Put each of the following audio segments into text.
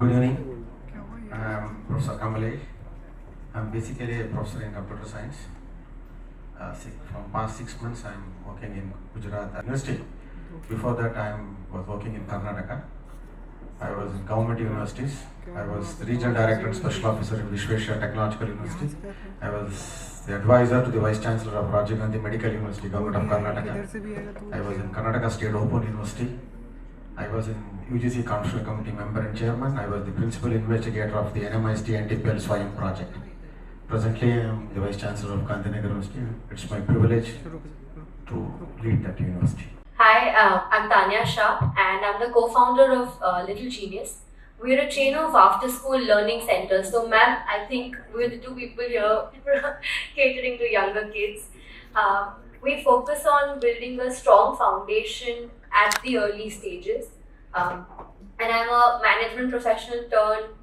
Good evening. I'm Professor Kamalesh. I'm basically a professor in computer science. From past 6 months, I'm working in Gujarat University. Before that, I was working in Karnataka. I was in government universities. I was the regional director and special officer in Vishweshwara Technological University. I was the advisor to the vice chancellor of Rajiv Gandhi Medical University, government of Karnataka. I was in Karnataka State Open University. I was in UGC Council Committee member and chairman. I was the principal investigator of the NMIST NTPL Swayam project. Presently, I am the vice chancellor of Gandhinagar University. It's my privilege to lead that university. Hi, I'm Tanya Shah and I'm the co-founder of Little Genius. We're a chain of after-school learning centers. So ma'am, I think we're the two people here catering to younger kids. We focus on building a strong foundation at the early stages. And I'm a management professional turned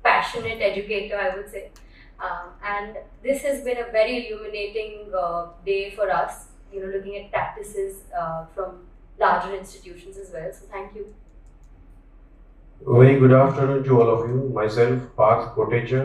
passionate educator, I would say. And this has been a very illuminating day for us, looking at practices from larger institutions as well. So thank you. Very good afternoon to all of you. Myself, Parth Kotecha.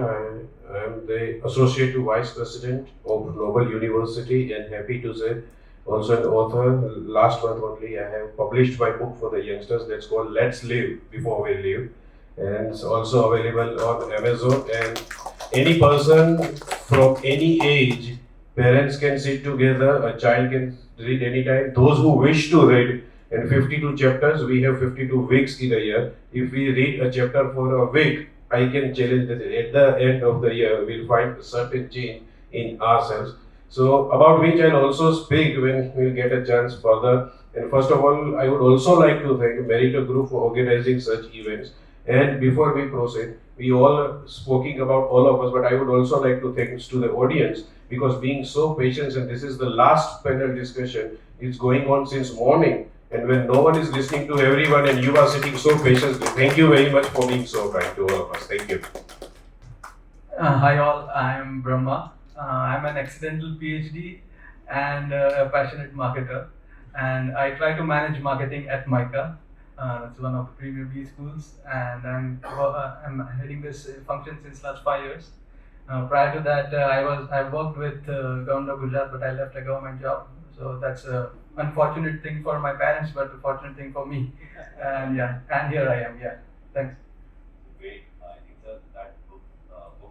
I am the Associate Vice President of Global University and happy to say also an author. Last month only I have published my book for the youngsters that's called Let's Live Before We Live, and it's also available on Amazon, and any person from any age, parents can sit together, a child can read anytime. Those who wish to read, and 52 chapters, we have 52 weeks in a year. If we read a chapter for a week, I can challenge that at the end of the year, we'll find a certain change in ourselves. So about which I'll also speak when we'll get a chance further. And first of all, I would also like to thank Meritto Group for organizing such events. And before we proceed, we all speaking about all of us, but I would also like to thank to the audience because being so patient, and this is the last panel discussion, it's going on since morning. And when no one is listening to everyone and you are sitting so patiently, thank you very much for being so kind to all of us. Thank you. Hi all, I am Brahma. I'm an accidental PhD and a passionate marketer. And I try to manage marketing at MICA. That's one of the premier B schools. And I'm heading this function since last 5 years. Prior to that, I worked with government of Gujarat, but I left a government job. So that's a unfortunate thing for my parents, but a fortunate thing for me. And and here I am. Yeah, thanks. Great. I think that book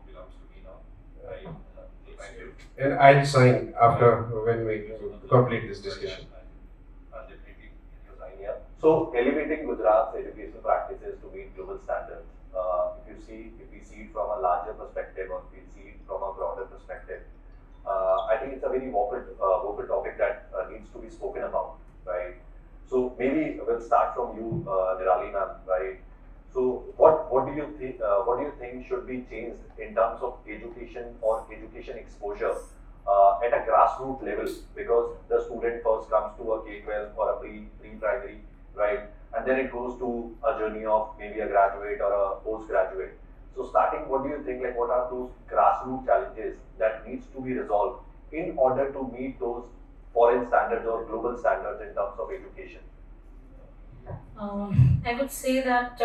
belongs to me now. Thank you. And I'll sign after when we complete this discussion. I'll definitely sign here. So, elevating Gujarat's educational practices to meet global standards. If we see it from a larger perspective, or if we see it from a broader perspective, I think it's a very vocal topic that needs to be spoken about, right? So maybe we'll start from you, Nirali ma'am, right? So what do you think should be changed in terms of education or education exposure at a grassroots level? Because the student first comes to a K-12 or a pre-primary, right? And then it goes to a journey of maybe a graduate or a postgraduate. So starting, what do you think, like what are those grassroots challenges that needs to be resolved in order to meet those foreign standards or global standards in terms of education? I would say that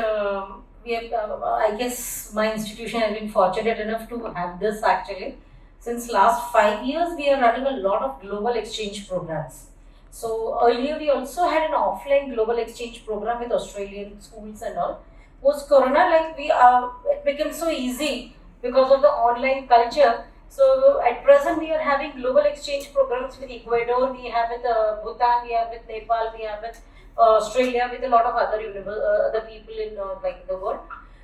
we have, I guess my institution has been fortunate enough to have this actually. Since last 5 years, we are running a lot of global exchange programs. So earlier we also had an offline global exchange program with Australian schools and all. Post Corona, it became so easy because of the online culture. So at present we are having global exchange programs with Ecuador, we have with Bhutan, we have with Nepal, we have with Australia, with a lot of other people in the world.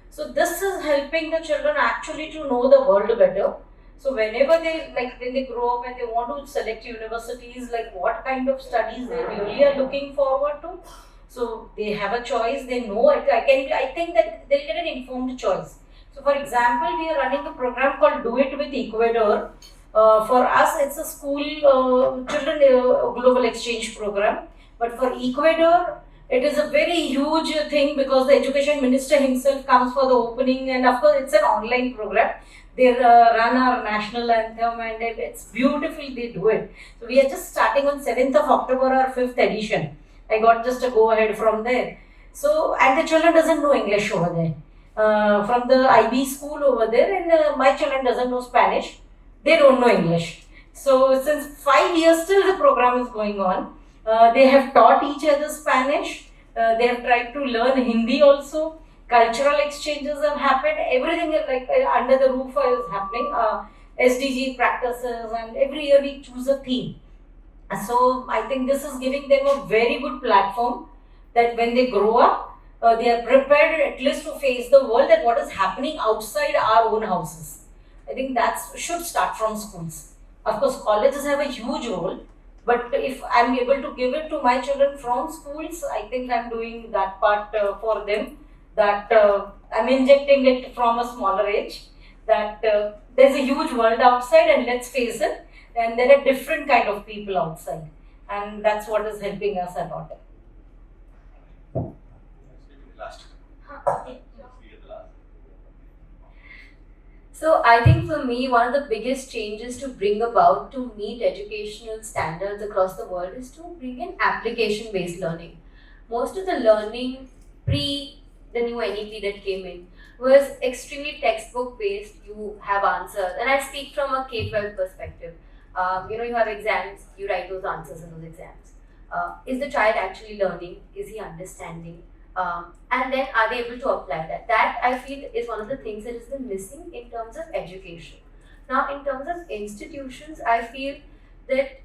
So this is helping the children actually to know the world better. So whenever when they grow up and they want to select universities, like what kind of studies they really are looking forward to. So they have a choice, they know it. I think that they'll get an informed choice. So for example, we are running a program called Do It with Ecuador. For us, it's a school children global exchange program. But for Ecuador, it is a very huge thing because the education minister himself comes for the opening, and of course it's an online program. They run our national anthem and it's beautiful, they do it. So we are just starting on 7th of October, our 5th edition. I got just a go ahead from there. So, and the children doesn't know English over there. from the IB school over there, and my children doesn't know Spanish. They don't know English. So since 5 years still the program is going on. They have taught each other Spanish. They have tried to learn Hindi also. Cultural exchanges have happened. Everything is like under the roof is happening. SDG practices, and every year we choose a theme. So I think this is giving them a very good platform that when they grow up, they are prepared at least to face the world, that what is happening outside our own houses. I think that should start from schools. Of course, colleges have a huge role, but if I'm able to give it to my children from schools, I think I'm doing that part for them. That I'm injecting it from a smaller age. That there's a huge world outside, and let's face it, and there are different kind of people outside, and that's what is helping us a lot. Last. So I think for me, one of the biggest changes to bring about to meet educational standards across the world is to bring in application-based learning. Most of the learning pre the new NEP that came in was extremely textbook based. You have answers, and I speak from a K-12 perspective. You have exams, you write those answers in those exams. Is the child actually learning? Is he understanding? And then are they able to apply that? That I feel is one of the things that has been missing in terms of education. Now, in terms of institutions, I feel that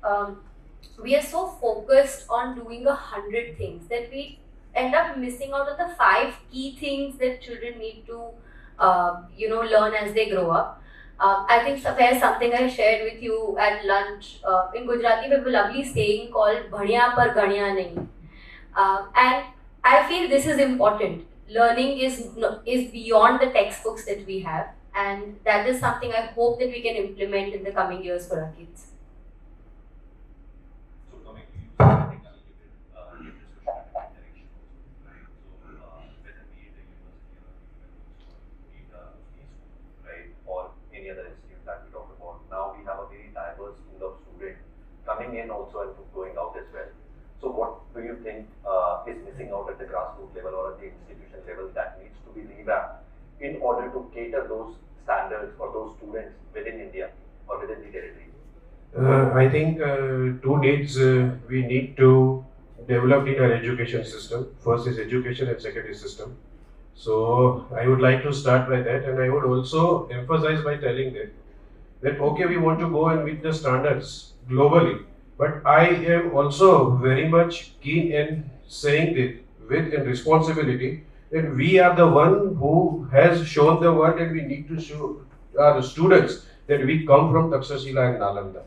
we are so focused on doing 100 things that we end up missing out on the 5 key things that children need to learn as they grow up. I think there's something I shared with you at lunch. In Gujarati, we have a lovely saying called "Bhaniya par ganiya nahi," and I feel this is important. Learning is beyond the textbooks that we have, and that is something I hope that we can implement in the coming years for our kids. So coming to you, I think I'll give it discussion at that direction also, right? So whether be it a university or be it a school, right, or any other institute that we talked about, now we have a very diverse pool of students coming in also and going out as well. So what do you think is missing out at the grassroots level or at the institution level that needs to be revamped in order to cater those standards or those students within India or within the territory? I think 2 needs we need to develop in our education system. First is education and second is system. So I would like to start by that, and I would also emphasize by telling that okay, we want to go and meet the standards globally, but I am also very much keen in saying that with a responsibility that we are the one who has shown the world, and we need to show our students that we come from Takshashila and Nalanda.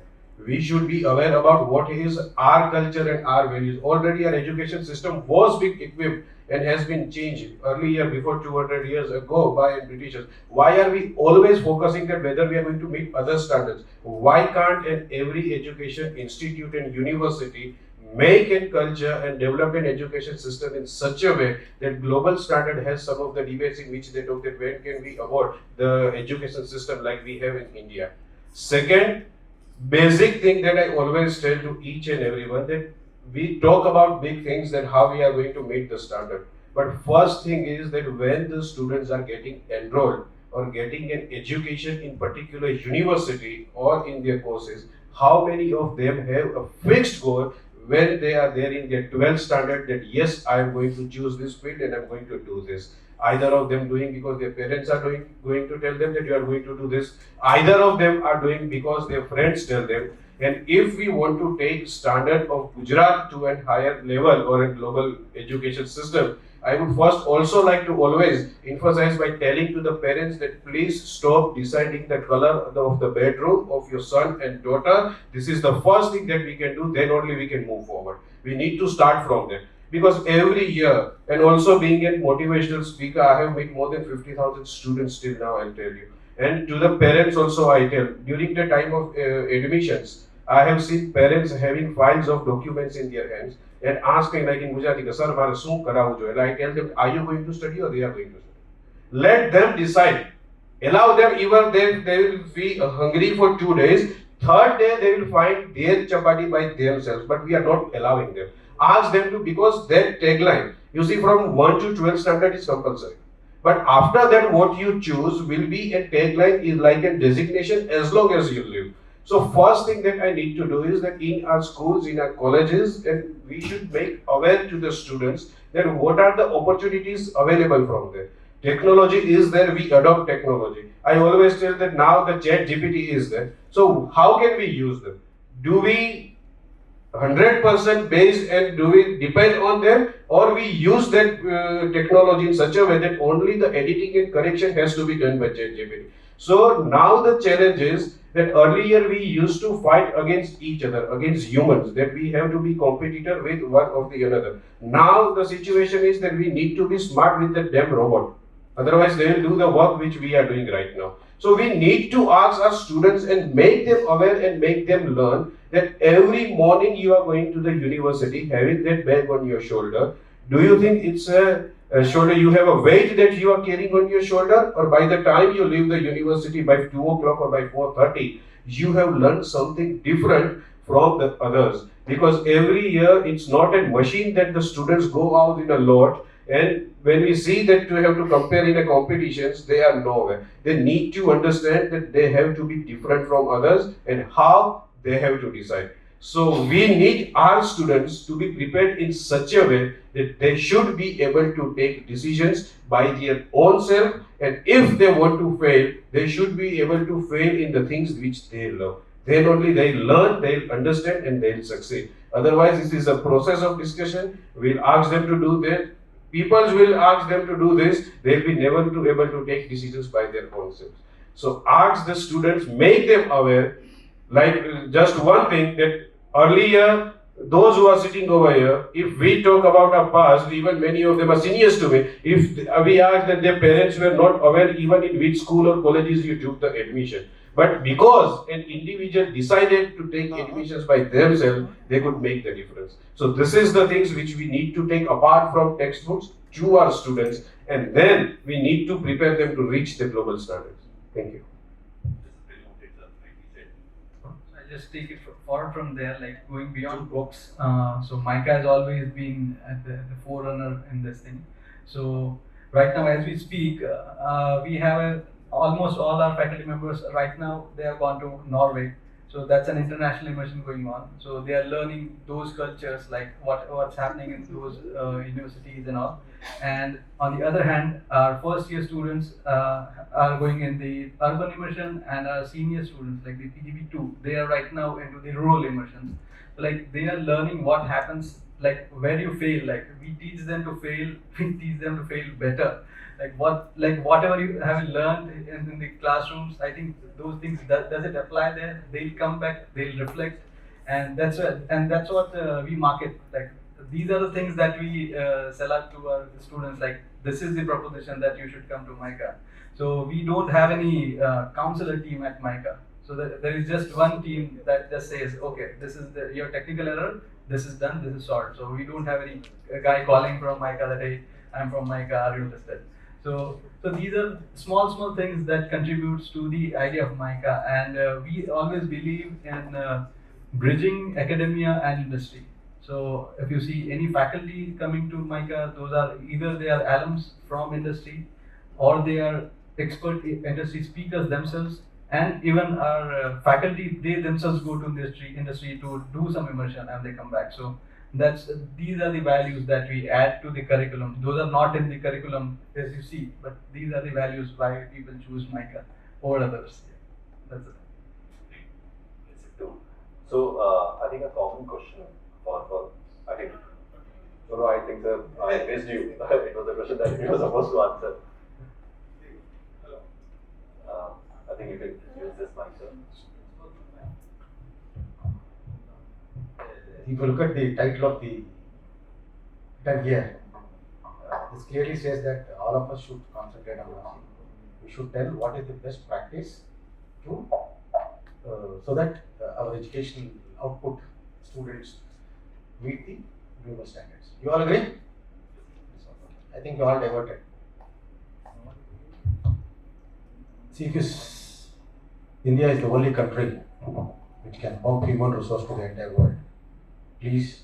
We should be aware about what is our culture and our values. Already our education system was being equipped and has been changed earlier, before 200 years ago, by Britishers. Why are we always focusing that whether we are going to meet other standards? Why can't every education institute and university make a culture and develop an education system in such a way that global standard has some of the debates in which they talk that when can we afford the education system like we have in India? Second, basic thing that I always tell to each and everyone, that we talk about big things, that how we are going to meet the standard. But first thing is that when the students are getting enrolled or getting an education in particular university or in their courses, how many of them have a fixed goal when they are there in their 12th standard that yes, I am going to choose this field and I am going to do this. Either of them doing because their parents are going to tell them that you are going to do this. Either of them are doing because their friends tell them. And if we want to take standard of Gujarat to a higher level or a global education system, I would first also like to always emphasize by telling to the parents that please stop deciding the color of the bedroom of your son and daughter. This is the first thing that we can do, then only we can move forward. We need to start from there. Because every year, and also being a motivational speaker, I have met more than 50,000 students till now, I'll tell you. And to the parents also I tell, during the time of admissions, I have seen parents having files of documents in their hands and asking like in Gujarati, sir, mara શું કરાવવું જોઈએ? And I tell them, are you going to study or they are going to study? Let them decide. Allow them, even they will be hungry for 2 days. Third day, they will find their chapati by themselves, but we are not allowing them. Ask them to, because their tagline, you see, from 1 to 12 standard is compulsory. But after that, what you choose will be a tagline, is like a designation as long as you live. So first thing that I need to do is that in our schools, in our colleges, and we should make aware to the students that what are the opportunities available from there. Technology is there, we adopt technology. I always tell that now the chat GPT is there. So how can we use them? Do we 100% based and do we depend on them, or we use that technology in such a way that only the editing and correction has to be done by ChatGPT. So now the challenge is that earlier we used to fight against each other, against humans, that we have to be competitor with one of the another. Now the situation is that we need to be smart with the damn robot. Otherwise they will do the work which we are doing right now. So we need to ask our students and make them aware and make them learn that every morning you are going to the university having that bag on your shoulder. Do you think it's a shoulder, you have a weight that you are carrying on your shoulder, or by the time you leave the university by 2 o'clock or by 4:30, you have learned something different from the others? Because every year it's not a machine that the students go out in a lot, and when we see that we have to compare in a competitions, they are nowhere. They need to understand that they have to be different from others and how they have to decide. So we need our students to be prepared in such a way that they should be able to take decisions by their own self, and if they want to fail, they should be able to fail in the things which they love. Then only they'll learn, they'll understand, and they'll succeed. Otherwise, this is a process of discussion. We'll ask them to do that. People will ask them to do this. They'll be never able to take decisions by their own selves. So ask the students, make them aware. Like just one thing, that earlier, those who are sitting over here, if we talk about our past, even many of them are seniors to me, if we ask that their parents were not aware even in which school or colleges you took the admission. But because an individual decided to take admissions by themselves, they could make the difference. So this is the things which we need to take apart from textbooks to our students, and then we need to prepare them to reach the global standards. Thank you. Just take it forward from there, like going beyond books. So Micah has always been at the forerunner in this thing. So right now, as we speak, we have almost all our faculty members right now, they have gone to Norway. So that's an international immersion going on. So they are learning those cultures, like what's happening in those universities and all. And on the other hand, our first year students are going in the urban immersion, and our senior students, like the PGB2, they are right now into the rural immersions. So like they are learning what happens, like where you fail, like we teach them to fail, we teach them to fail better. Like whatever you have learned in the classrooms, I think those things, does it apply there? They'll come back, they'll reflect, and that's what we market. Like these are the things that we sell out to our students. Like this is the proposition that you should come to Micah. So we don't have any counselor team at Micah. So there is just one team that just says, okay, this is your technical error, this is done, this is solved. So we don't have any guy calling from Micah that, hey, I'm from Micah, are you interested? So these are small things that contributes to the idea of Micah, and we always believe in bridging academia and industry. So if you see any faculty coming to Micah, those are either they are alums from industry, or they are expert industry speakers themselves, and even our faculty, they themselves go to industry to do some immersion and they come back. So these are the values that we add to the curriculum. Those are not in the curriculum as you see, but these are the values why people choose Micah over others. That's it. So I think a common question for I think I think I missed you. It was a question that you were supposed to answer. I think you can use this mic, sir. If you look at the title of the term here, this clearly says that all of us should concentrate on learning. We should tell what is the best practice to so that our educational output students meet the global standards. You all agree? I think you all diverted. See, India is the only country which can pump human resource to the entire world. Please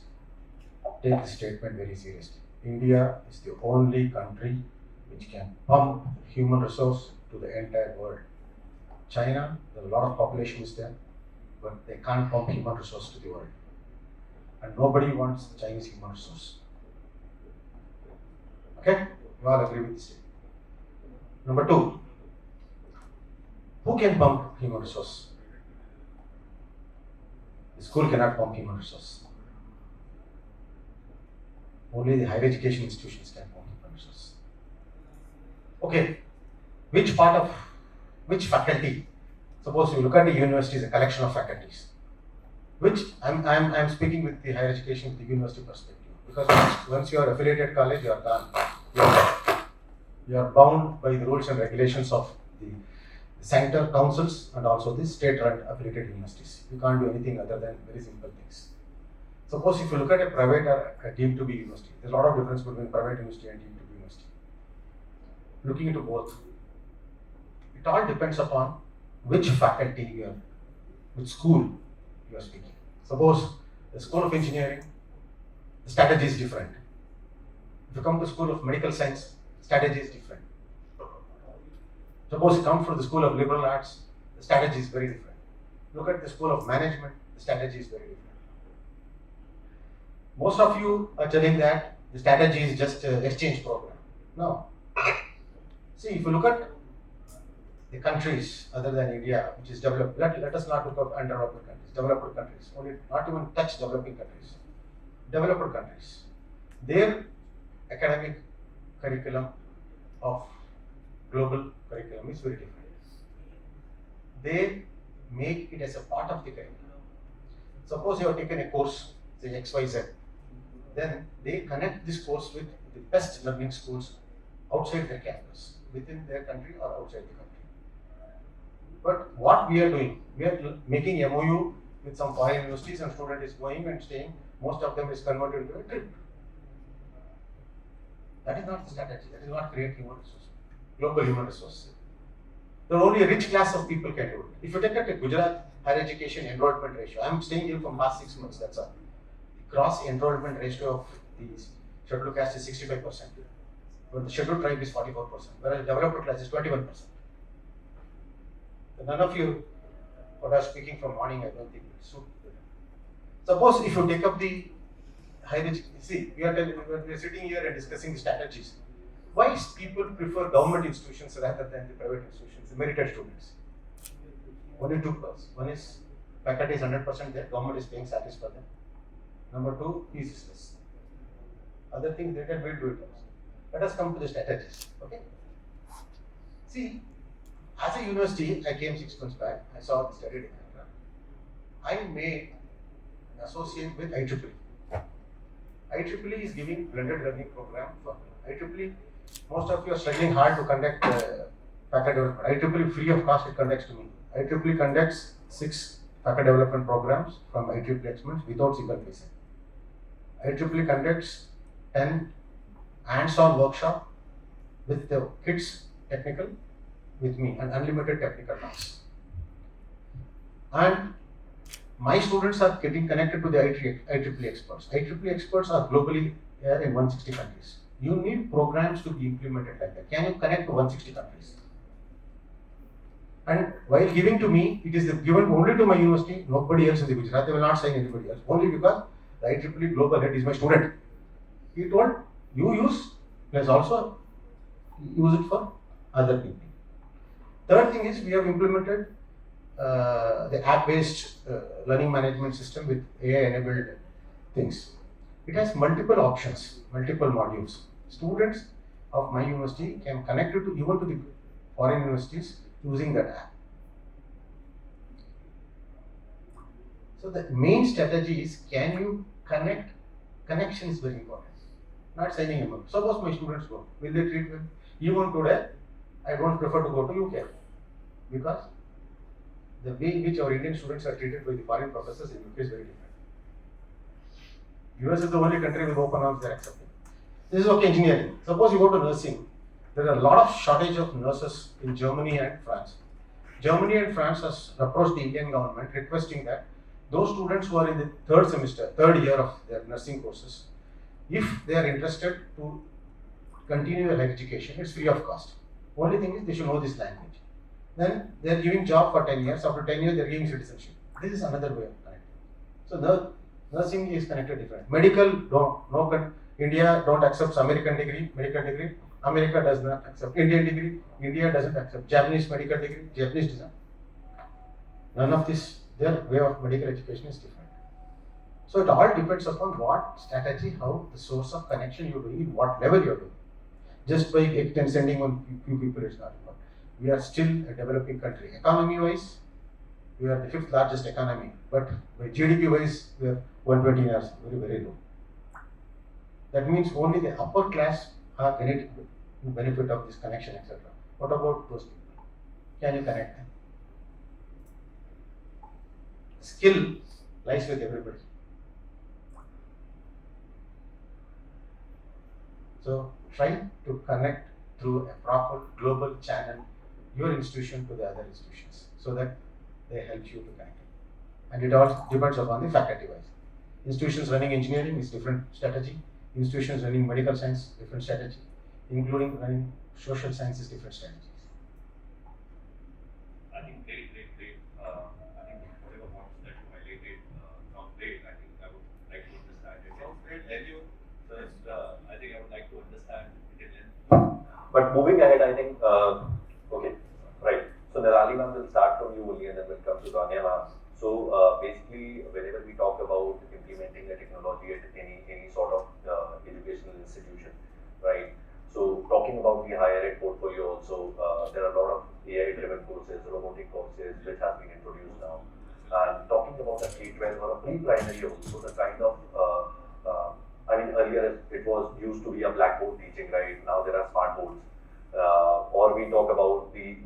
take this statement very seriously. India is the only country which can pump human resource to the entire world. China, there's a lot of population is there, but they can't pump human resource to the world. And nobody wants Chinese human resource. Okay? You all agree with this? Number two, who can pump human resource? The school cannot pump human resource. Only the higher education institutions can pump human resource. Okay, which faculty? Suppose you look at the university as a collection of faculties. Which I'm speaking with the higher education, with the university perspective. Because once you are affiliated college, you are done. You are bound by the rules and regulations of the center councils and also the state-run affiliated universities. You can't do anything other than very simple things. Suppose if you look at a private or a deemed to be university, there's a lot of difference between private university and deemed to be university. Looking into both, it all depends upon which faculty you are, which school you are speaking. Suppose the School of Engineering, the strategy is different. If you come to School of Medical Science, strategy is different. Suppose you come from the School of Liberal Arts, the strategy is very different. Look at the School of Management, the strategy is very different. Most of you are telling that the strategy is just an exchange program. No. See, if you look at the countries other than India, which is developed, let us not look at undeveloped countries, developed countries, only not even touch developing countries. Developed countries, their academic curriculum of global curriculum is very different. They make it as a part of the curriculum. Suppose you have taken a course, say XYZ, then they connect this course with the best learning schools outside their campus, within their country or outside the country. But what we are doing, we are making MOU with some foreign universities and student is going and staying, most of them is converted into a trip. That is not the strategy, that is not create human resource, global human resource. There are only a rich class of people can do it. If you take at a Gujarat higher education enrollment ratio, I am staying here for past 6 months, that's all. The gross enrollment ratio of the scheduled caste is 65%, but the scheduled tribe is 44%, whereas the developed class is 21%. So none of you, what I was speaking from morning, I don't think will suit. Suppose if you take up the higher education, see, we are sitting here and discussing the strategies. Why people prefer government institutions rather than the private institutions, the merited students? Only two causes. One is faculty is 100% there, government is paying salaries for them. Number two, fees is less. Other things they can do it also. Let us come to the strategies. Okay. See, as a university, I came 6 months back, I saw the study director. I made an associate with IEEE. IEEE is giving blended learning program for IEEE. Most of you are struggling hard to conduct faculty development. IEEE free of cost it conducts to me. IEEE conducts 6 faculty development programs from IEEE experiments without single patient. IEEE conducts 10 hands-on workshop with the kids technical with me and unlimited technical talks. And my students are getting connected to the IEEE experts. IEEE experts are globally in 160 countries. You need programs to be implemented like that. Can you connect to 160 countries? And while giving to me, it is given only to my university, nobody else in the Gujarat. They will not sign anybody else. Only because the IEEE global head is my student. He told, you use, plus also use it for other people. Third thing is we have implemented the app-based learning management system with AI-enabled things. It has multiple options, multiple modules. Students of my university can connect it to even to the foreign universities using that app. So the main strategy is, can you connect? Connection is very important. Not signing a book. Suppose my students go, will they treat well? Even today, I don't prefer to go to UK because the way in which our Indian students are treated by the foreign professors in UK is very different. US is the only country with open arms they are accepting. This is okay, engineering. Suppose you go to nursing, there are a lot of shortage of nurses in Germany and France. Germany and France has approached the Indian government requesting that those students who are in the third year of their nursing courses, if they are interested to continue your higher education, it's free of cost. Only thing is they should know this language. Then they are giving job for 10 years. After 10 years, they are giving citizenship. This is another way of connecting. So nursing is connected different. Medical, India don't accept American degree, medical degree. America does not accept Indian degree. India doesn't accept Japanese medical degree. Japanese doesn't. None of this, their way of medical education is different. So it all depends upon what strategy, how the source of connection you're doing, what level you're doing. Just by sending on few people is not enough. We are still a developing country. Economy wise, we are the 5th largest economy, but by GDP wise, we are 120 years, very, very low. That means only the upper class are getting benefit of this connection, etc. What about those people? Can you connect them? Skill lies with everybody. So try to connect through a proper global channel your institution to the other institutions so that they help you to connect. And it all depends upon the faculty wise. Institutions running engineering is different strategy. Institutions running medical science, different strategy. Including running social sciences, different strategies. I think great. I think whatever points that you highlighted sound great. I think I would like to understand it. Sounds great. Thank you. First, I think I would like to understand it in. But moving ahead, I think, okay, right. So Nirali ma'am will start from you only and then we'll come to Danya ma'am. So basically, whenever we talk about implementing a technology at any sort of educational institution, right? So talking about the higher ed portfolio also, there are a lot of AI-driven courses, robotic courses which have been introduced now. And talking about the K-12 or a pre-primary also, the kind of, I mean earlier it was used to be a blackboard teaching, right? Now there are smart boards. Or we talk about the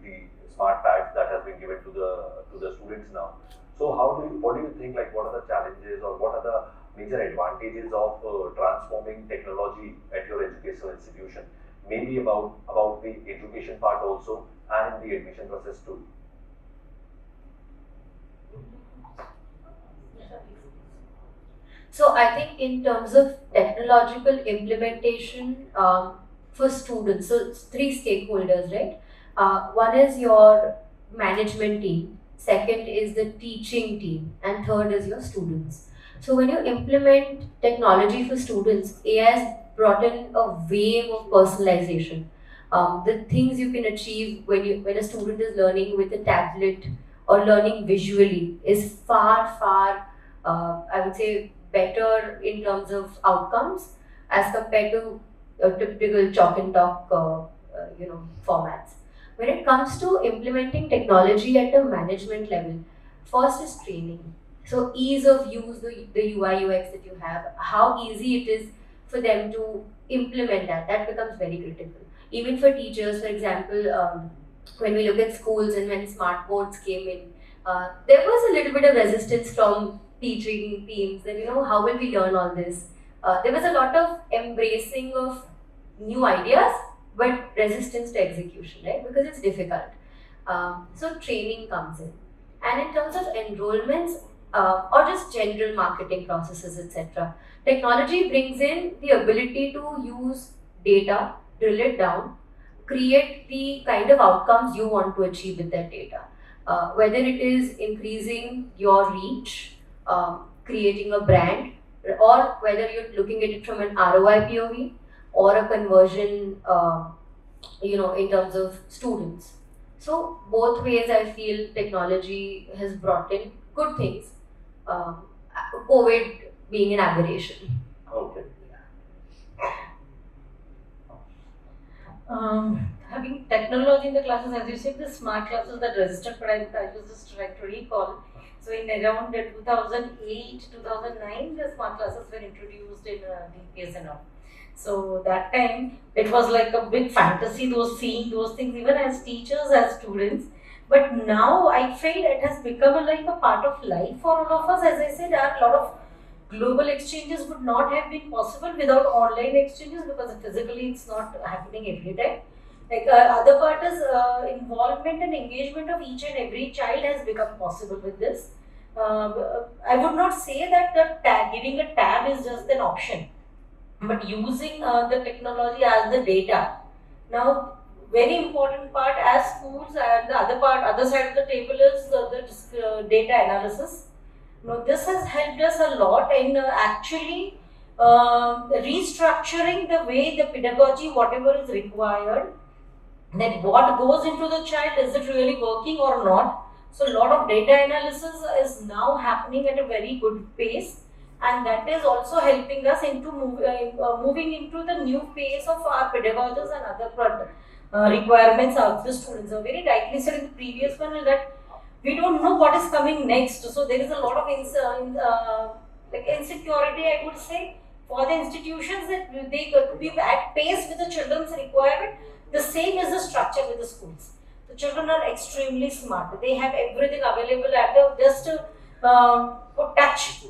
smart pads that has been given to the students now. So what do you think, like what are the challenges or what are the major advantages of transforming technology at your educational institution? Maybe about the education part also and in the admission process too. So I think in terms of technological implementation for students, so it's 3 stakeholders, right? One is your management team, second is the teaching team, and third is your students. So when you implement technology for students, AI has brought in a wave of personalization. The things you can achieve when a student is learning with a tablet or learning visually is far, I would say, better in terms of outcomes as compared to typical chalk and talk, formats. When it comes to implementing technology at a management level, first is training. So ease of use, the UI UX that you have, how easy it is for them to implement that becomes very critical. Even for teachers, for example, when we look at schools and when smart boards came in, there was a little bit of resistance from teaching teams that, how will we learn all this? There was a lot of embracing of new ideas, but resistance to execution, right? Because it's difficult. So training comes in. And in terms of enrollments, or just general marketing processes, etc. Technology brings in the ability to use data, drill it down, create the kind of outcomes you want to achieve with that data. Whether it is increasing your reach, creating a brand, or whether you're looking at it from an ROI POV or a conversion, in terms of students. So both ways I feel technology has brought in good things. COVID being an aberration. Okay. Having technology in the classes, as you said, the smart classes that registered, but I was just trying to recall. So in around 2008, 2009, the smart classes were introduced in DPS and all. So that time it was like a big fantasy, seeing those things even as teachers, as students. But now I feel it has become like a part of life for all of us. As I said, a lot of global exchanges would not have been possible without online exchanges because physically it's not happening every time. Like other part is involvement and engagement of each and every child has become possible with this. I would not say that giving a tab is just an option. but using the technology as the data. Now, very important part as schools, and the other side of the table is the data analysis. Now, this has helped us a lot in actually restructuring the way the pedagogy, whatever is required, that what goes into the child, is it really working or not. So a lot of data analysis is now happening at a very good pace, and that is also helping us into moving into the new phase of our pedagogists and other requirements of the students. So very rightly said in the previous one that we don't know what is coming next, so there is a lot of like insecurity, I would say, for the institutions, that they could be at pace with the children's requirement. The same is the structure with the schools. The children are extremely smart. They have everything available at just touch.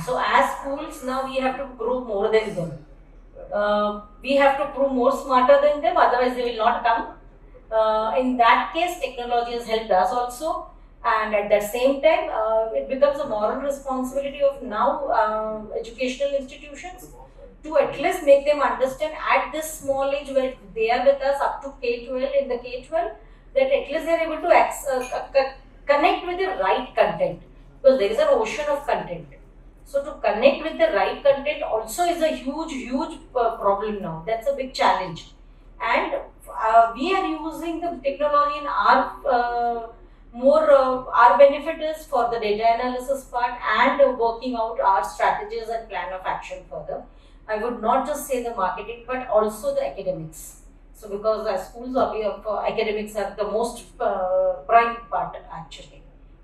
So as schools now we have to grow more than them. We have to prove more smarter than them, otherwise they will not come. In that case, technology has helped us also, and at that same time, it becomes a moral responsibility of now educational institutions to at least make them understand at this small age where they are with us up to K-12, in the K-12, that at least they are able to connect with the right content, because there is an ocean of content. So to connect with the right content also is a huge problem now. That's a big challenge, and we are using the technology in our our benefit is for the data analysis part and working out our strategies and plan of action further. I would not just say the marketing, but also the academics. So because as schools academics are the most prime part actually.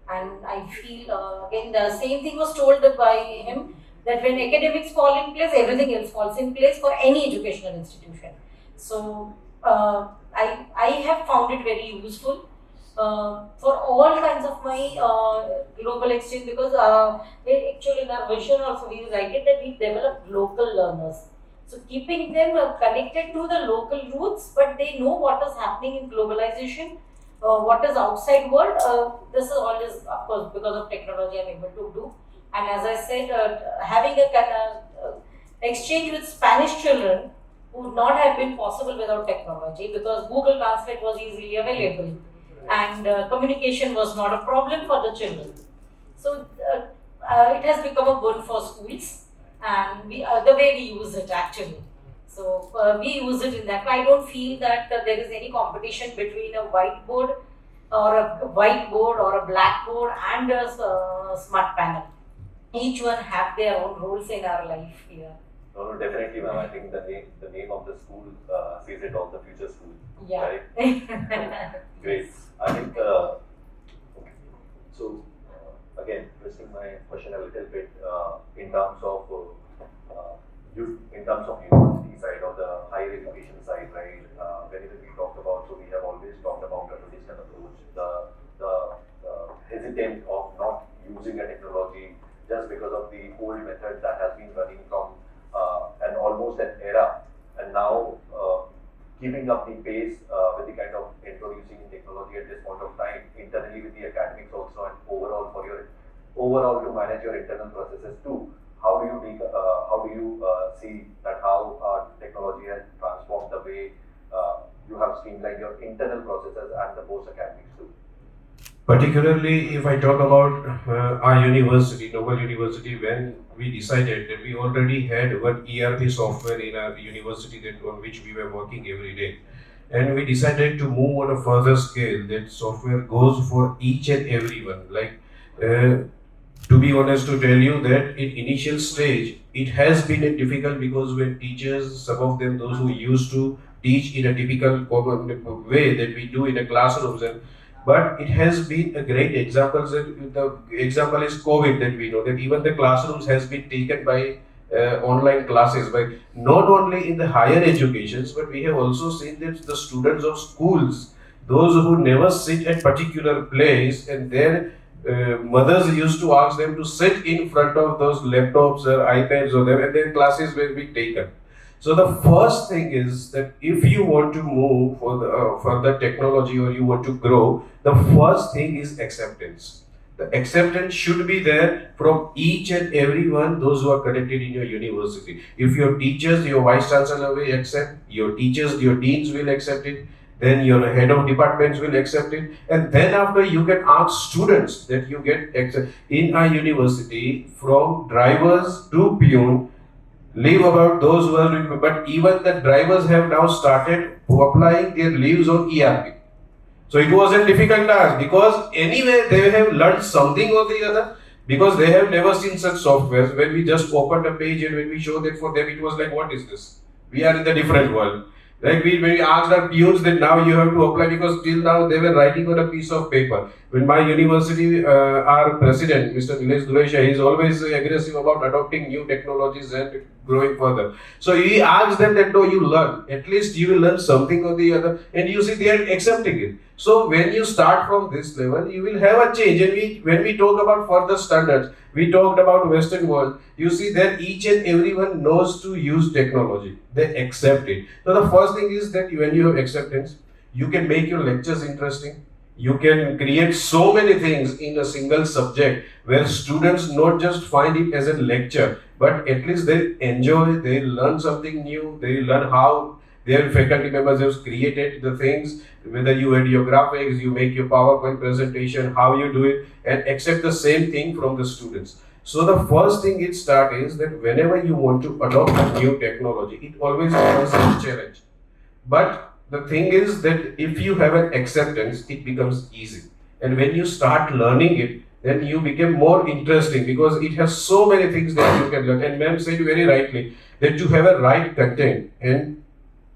And I feel again the same thing was told by him, that when academics fall in place, everything else falls in place for any educational institution. So I have found it very useful for all kinds of my global exchange, because actually in our vision also we write it that we develop local learners. So keeping them connected to the local roots, but they know what is happening in globalization, what is outside world. This is always, of course, because of technology I'm able to do. And as I said, having a exchange with Spanish children would not have been possible without technology, because Google Translate was easily available and communication was not a problem for the children. So it has become a boon for schools, and the way we use it actually. So we use it in that way. I don't feel that there is any competition between a whiteboard or a blackboard and a smart panel. Each one have their own roles in our life here. No, definitely, ma'am. I think the name of the school says it all, the future school. Yeah. Right? Great. I think, okay. So, again, twisting my question a little bit in terms of university side or the higher education side, right? Whenever we talked about, so we have always talked about a traditional approach, the hesitant of not using a technology just because of the old method that has been running from almost an era, and now keeping up the pace with the kind of introducing technology at this point of time internally with the academics also, and overall to manage your internal processes too. How do you see that how technology has transformed the way you have streamlined your internal processes and the post academics too? Particularly if I talk about our university, Noble University, when we decided that we already had one ERP software in our university on which we were working every day. And we decided to move on a further scale, that software goes for each and everyone. Like, to be honest, to tell you that in initial stage, it has been difficult, because when teachers, some of them, those who used to teach in a typical way that we do in a classrooms, but it has been a great example. The example is COVID, that we know that even the classrooms has been taken by online classes, by not only in the higher educations, but we have also seen that the students of schools, those who never sit at particular place, and their mothers used to ask them to sit in front of those laptops or iPads or them, and their classes will be taken. So the first thing is that if you want to move for the technology, or you want to grow, the first thing is acceptance. The acceptance should be there from each and every one, those who are connected in your university. If your teachers, your vice chancellor will accept, your teachers, your deans will accept it, then your head of departments will accept it, and then after you can ask students that you get in our university from drivers to peon. Leave about those who are doing, but even the drivers have now started applying their leaves on ERP. So it wasn't difficult task because anyway they have learned something or the other, because they have never seen such softwares. When we just opened a page and when we showed it for them, it was like, what is this? We are in the different world. Like when we asked our peons that now you have to apply, because till now they were writing on a piece of paper. When my university, our president, Mr. Nilesh Duresha, he is always aggressive about adopting new technologies and growing further. So he asks them that, no, you learn. At least you will learn something or the other, and you see they are accepting it. So when you start from this level, you will have a change. And when we talk about further standards, we talked about Western world. You see that each and everyone knows to use technology. They accept it. So the first thing is that when you have acceptance, you can make your lectures interesting. You can create so many things in a single subject where students not just find it as a lecture, but at least they enjoy, they learn something new, they learn how their faculty members have created the things, whether you add your graphics, you make your PowerPoint presentation, how you do it, and accept the same thing from the students. So the first thing it starts is that whenever you want to adopt a new technology, it always becomes a challenge. But the thing is that if you have an acceptance, it becomes easy. And when you start learning it, then you become more interesting because it has so many things that you can learn. And ma'am said very rightly that you have a right content and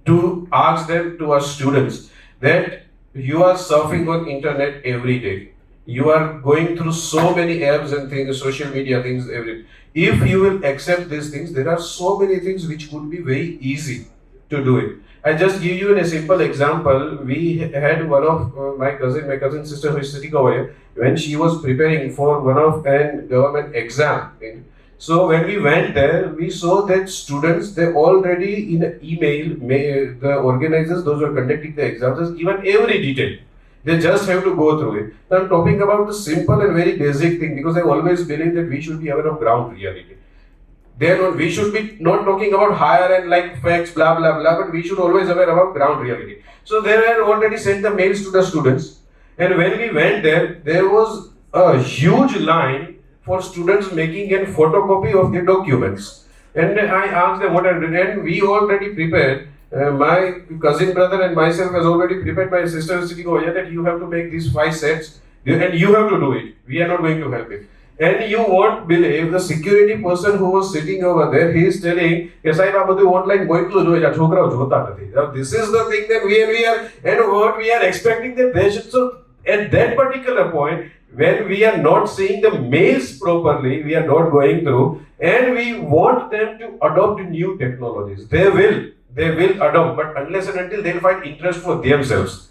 to ask them to our students that you are surfing on internet every day. You are going through so many apps and things, social media things every day. If you will accept these things, there are so many things which could be very easy to do it. I just give you a simple example. We had one of my cousin sister who is sitting over here, when she was preparing for one of an government exam. So when we went there, we saw that students, they already in an email, the organizers, those who are conducting the exams, has given every detail. They just have to go through it. So I'm talking about the simple and very basic thing because I always believe that we should be aware of ground reality. We should be not talking about higher and like facts, blah, blah, blah, but we should always aware about ground reality. So they were already sent the mails to the students. And when we went there, there was a huge line for students making a photocopy of the documents. And I asked them what I did, and we already prepared. My cousin brother and myself has already prepared. My sister is sitting over here that you have to make these 5 sets and you have to do it. We are not going to help it. And you won't believe the security person who was sitting over there, he is telling, yes, I have online. Now, this is the thing that we are, and what we are expecting that they should. So, at that particular point, when we are not seeing the mails properly, we are not going through, and we want them to adopt new technologies. They will adopt, but unless and until they'll find interest for themselves.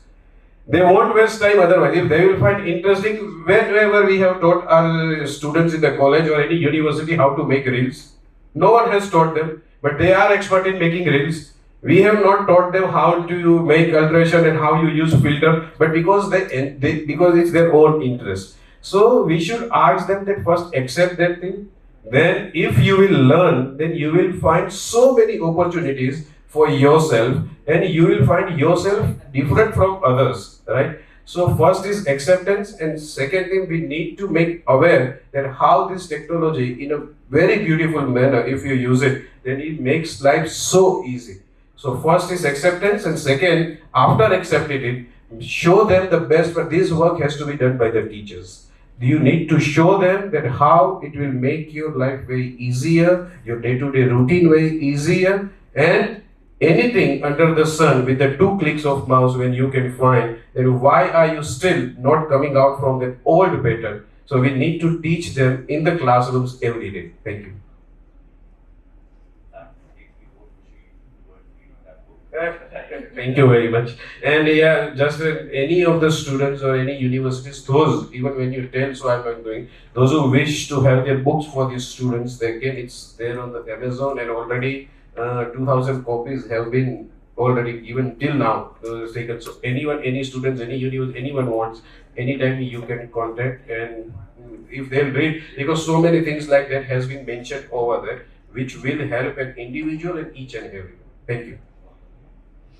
They won't waste time otherwise. If they will find interesting, whenever we have taught our students in the college or any university how to make reels, no one has taught them, but they are expert in making reels. We have not taught them how to make alteration and how you use filter, but because because it's their own interest. So we should ask them that first accept that thing. Then if you will learn, then you will find so many opportunities for yourself and you will find yourself different from others, right? So first is acceptance, and second thing, we need to make aware that how this technology in a very beautiful manner, if you use it, then it makes life so easy. So first is acceptance, and second, after accepting it, show them the best, but this work has to be done by the teachers. You need to show them that how it will make your life very easier, your day-to-day routine very easier, and anything under the sun with the 2 clicks of mouse when you can find, then why are you still not coming out from that old pattern? So we need to teach them in the classrooms every day. Thank you. Thank you very much. And yeah, just any of the students or any universities, those, even when you tell, so I'm doing, those who wish to have their books for these students, they can, it's there on the Amazon, and already 2000 copies have been already, even till now, those taken. So anyone, any students, any university, anyone wants, anytime you can contact, and if they'll read, because so many things like that has been mentioned over there, which will help an individual and each and everyone. Thank you.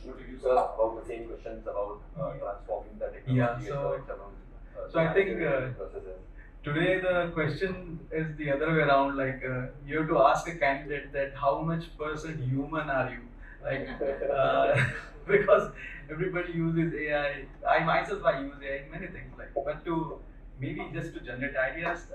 Would you, sir, about the same questions about transforming the technology Yeah, into so- internal, so I think, processes? Today the question is the other way around. Like you have to ask a candidate that how much percent human are you? Like because everybody uses AI. I myself I use AI in many things. Like but to maybe just to generate ideas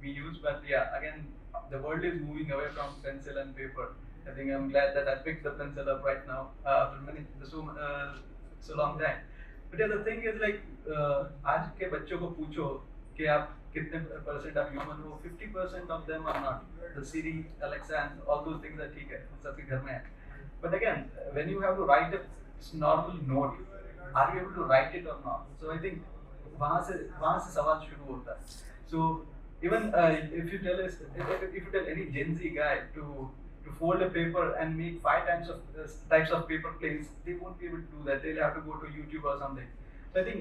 we use. But yeah, again the world is moving away from pencil and paper. I think I'm glad that I picked the pencil up right now after so long time. But yeah, the thing is like आज के बच्चों को पूछो कि आप कितने percent आप human हो 50% of them are not the Siri Alexa and all those things are ठीक है सबके घर में है but again when you have to write a normal note are you able to write it और नॉट सो आई थिंक वहां से सवाल शुरू होता है सो even if you tell any Gen Z guy to fold a paper and make 5 times of types of paper planes, they won't be able to do that. They'll have to go to YouTube or something. So I think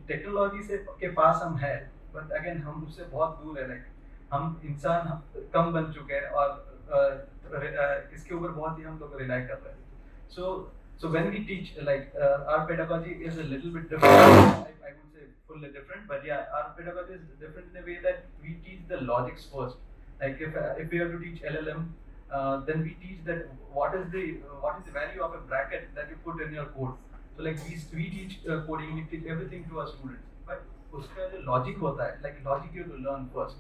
technology से के पास हम है, but again हम उससे बहुत दूर है. Like हम इंसान कम बन चुके हैं और इसके ऊपर बहुत ही हम लोग rely कर रहे हैं. So when we teach, like our pedagogy is a little bit different. I would say fully different, but yeah, our pedagogy is different in a way that we teach the logics first. Like if we have to teach LLM, then we teach that what is the value of a bracket that you put in your code. So like we teach coding, we teach everything to our students. But उसका जो logic होता है, like logic you have to learn first.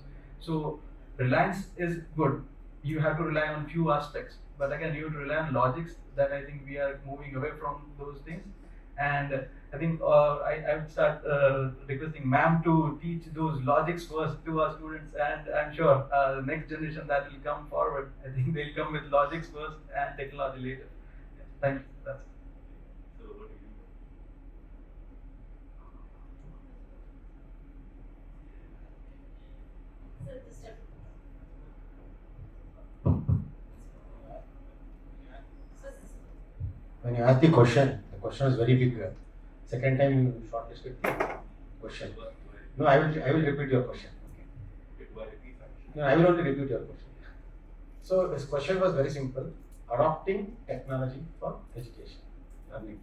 So reliance is good. You have to rely on few aspects, but again you have to rely on logics. That I think we are moving away from those things. And I think I would start requesting ma'am to teach those logics first to our students, and I'm sure the next generation that will come forward, I think they'll come with logics first and technology later. Yeah, thank you. That's it. So what do you? When you ask the question is very big. Second time you shortlisted the question. No, I will repeat your question. Do I repeat that? No, I will only repeat your question. So this question was very simple. Adopting technology for education, learning.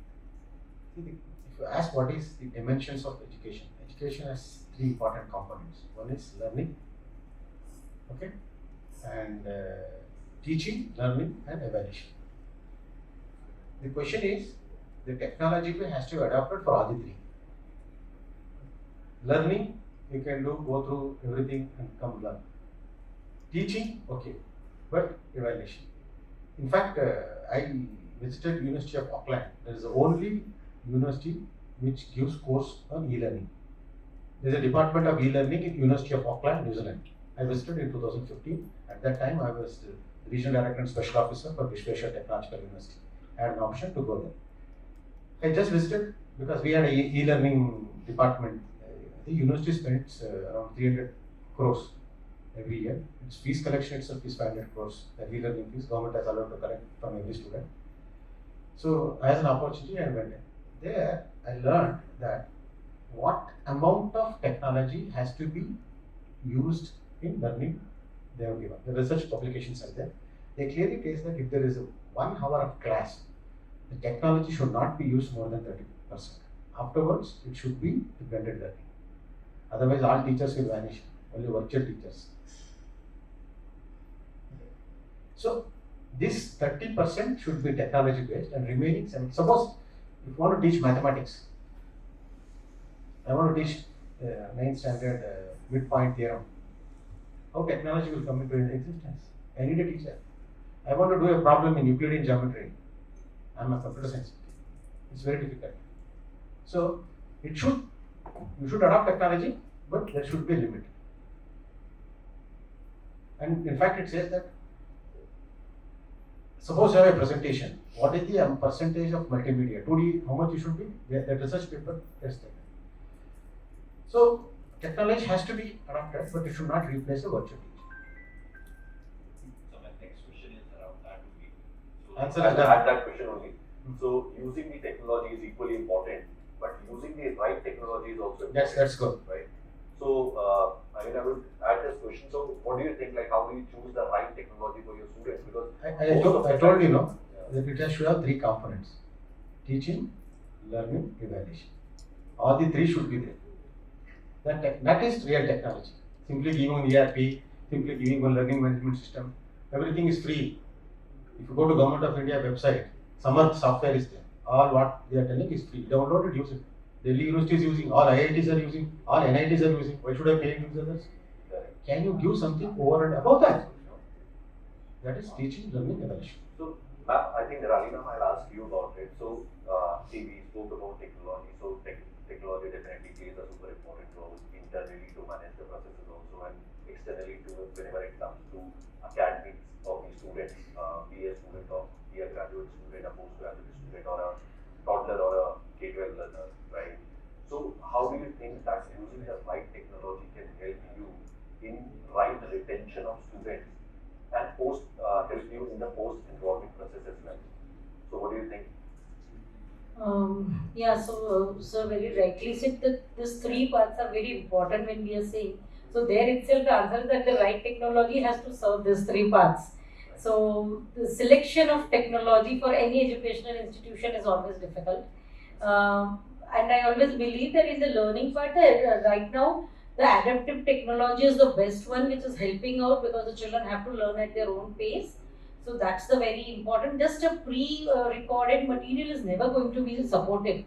See, if you ask what is the dimensions of education, education has 3 important components. One is learning, okay, and teaching, learning, and evaluation. The question is, the technology has to be adopted for all the 3. Learning, you can go through everything and come learn. Teaching, okay, but evaluation. In fact, I visited University of Auckland. There is the only university which gives course on e-learning. There is a department of e-learning in University of Auckland, New Zealand. I visited in 2015. At that time, I was the regional director and special officer for Visvesvaraya Technological University. I had an option to go there. I just visited because we had a e-learning department. The university spends around 300 crores every year. Its fees collection itself is 500 crores. The e-learning fees government has allowed to collect from every student. So as an opportunity, I went there. There, I learned that what amount of technology has to be used in learning they have given. The research publications are there. They clearly state that if there is a 1 hour of class, the technology should not be used more than 30%. Afterwards, it should be the blended learning. Otherwise, all teachers will vanish, only virtual teachers. So, this 30% should be technology based and remaining 70%. Suppose if you want to teach mathematics, I want to teach 9th standard midpoint theorem. How technology will come into existence? I need a teacher. I want to do a problem in Euclidean geometry. I am a computer science. It's very difficult. So you should adopt technology, but there should be a limit. And in fact, it says that suppose you have a presentation. What is the percentage of multimedia? 2D, how much you should be? The research paper is taken. So technology has to be adopted, but it should not replace a virtual teacher. So my next question is around that only. So Answer I is done. had that question only. So using the technology is equally important, but using the right technology is also important. That's good. Right. So I would add this question. So what do you think? Like, how do you choose the right technology for your students? Because I told you, no, that it should have three components: teaching, learning, evaluation. All the three should be there. That is real technology. Simply giving an ERP, simply giving one learning management system, everything is free. If you go to Government of India website, some software is there. All what they are telling is free. Download it, use it. Delhi University is using, all IITs are using, all NITs are using. Why should I pay users? Can you give something over and above that? That is teaching, learning, evaluation. So, ma'am, I think Ralina, I'll ask you about it. So, see, we spoke about technology. So, technology definitely plays a super important role internally to manage the processes also, and externally to whenever it comes to academics of the students, be a student or be a graduate student, a postgraduate student, or a toddler or a K-12 learner, right? So, how do you think that using the right technology can help you in right retention of students and help you in the post-enrollment process as well? So, what do you think? So very rightly said that these three parts are very important when we are saying. So there itself the answer is that the right technology has to serve these three parts. So the selection of technology for any educational institution is always difficult. And I always believe that in the learning part, right now, the adaptive technology is the best one, which is helping out because the children have to learn at their own pace. So that's the very important. Just a pre-recorded material is never going to be supportive,